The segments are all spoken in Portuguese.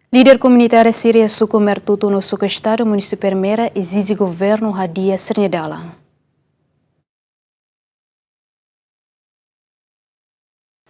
Líder comunitária síria suku Mertutu no suku estado município Ermera exige governo hadia Sernyadalan.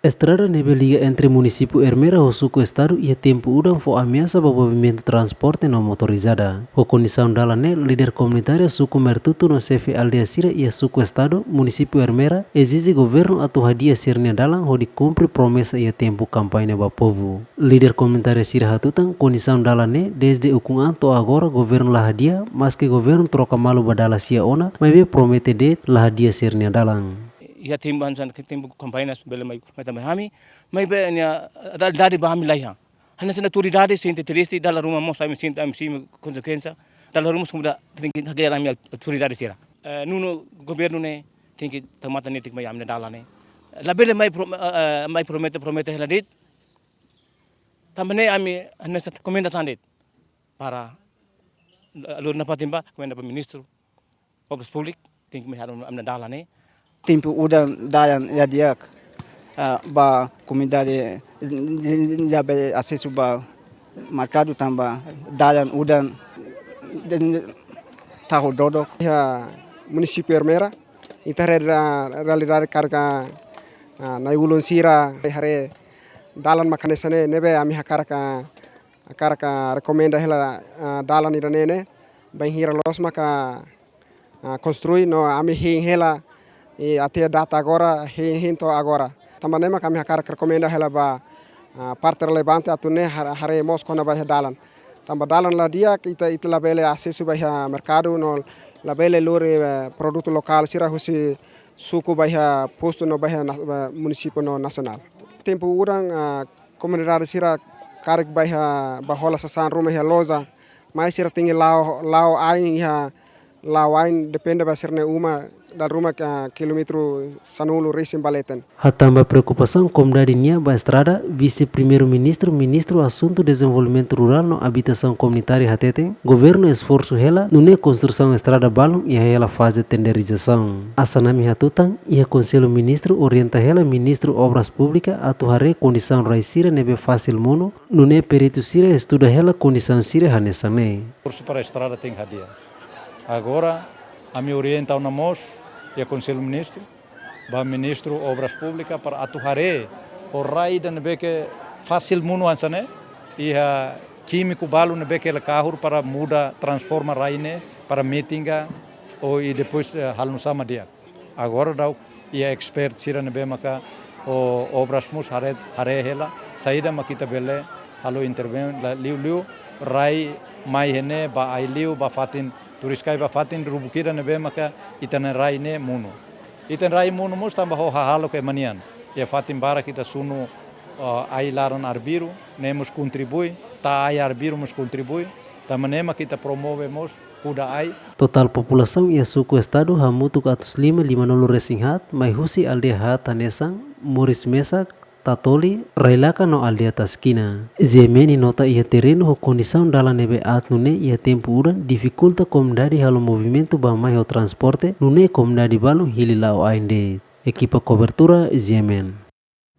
Estrada neve liga entre município Ermera e suku estado e tempo udang fo ameaça para movimento transporte não motorizada. O condição dela né, líder comunitária suku Mertutu no chefe aldeia Sira e suku estado município Ermera exige governo atu hadia Sernyadalan ho cumpre promessa e tempo campanha ba povo. Líder comunitária Sira hatutan condição dela né, desde o anto agora governo la hadia, mas que governo troca malu badala sia ona, mas be promete de la hadia Sernyadalan. Ya tim bansan tim kampanye bele mai tambah mai be nya dari bahami laiha hanya sena turi dari sinte tristi dalam rumah mo sai sinte am sim konsekuensa dalam rumah sudah tinggi hagera mi turi dari sira nuno governo ne tinggi tamata netik mai amne dalane la bele mai promete heladit tambane ami hanya komenda tandit para alur napatimba komenda pa ministro obras publik tinggi mai harum amne dalane tempo udan dayan ya diak ba comunidade já be acesso ba mercado tamba dayan udan tahu dodok ya município Ermera itare realidade karga na ulun sira hare dalan makanesane nebe ami hakaraka recomenda hela dalan iranene bem hira los maka construir no ami hela e até a data agora hinto agora também kami hakar recomenda hela ba parte relevante atune hare mos kona ba dalan tamba dalan la dia kita itla bele acesso ba mercado no la bele lore produto lokal sira husi suku ba posto no ba município no nacional tempo urang comunidade sira karek ba hola sasan rumah loza mais sira tingi lao ain lao ain depende ba sirne uma da rumah kilometro sanulu resim baleten. Hatamba preocupação comunidade nia ba estrada vice-primeiro-ministro ministro assunto desenvolvimento rural no habitação comunitária hatete governo esforço hela no ne construção estrada balão e hela fase tenderização asanami hatutan e conselho ministro orienta hela ministro obras públicas atuhare condição raisira nebe fácil mono no ne perito sira estuda hela condição sira hanesane curso para a estrada tem hadia agora a me orienta o namos e a Conselho Ministro, ba Ministro Obras Públicas para atuhare o rai dan beke fácil muno ansane e a químico balo ne beke el carro para muda transforma raine para meetinga ou e depois hal no sama dia. Agora dau e a expert sira ne be maka o obras mus hare hela saída makita bele halo interven liu rai mai hene ba ai liu ba fatin turiskai ba fatin rubukira nebe maka itana rai ne muno. Itan rai muno mus tamba ho halo ke manian. Ya fatin bara kita sunu ai laran arbiru, ne mus contribui, ta ai arbiru mus contribui, tamanema kita promovemos kuda ai. Total população e suku estado hamutu ke atus 550 resinghat, mai husi aldea hat tanesang, Muris Mesak, Tatoli, Railaka no aldea Taskina. Zemeni nota ia terreno ho condição dala nebe atnune ia tempo uran dificulta comunidade halo movimento ba mai ho transporte nune comunidade balon hili lao ainde. Equipa cobertura Zemen.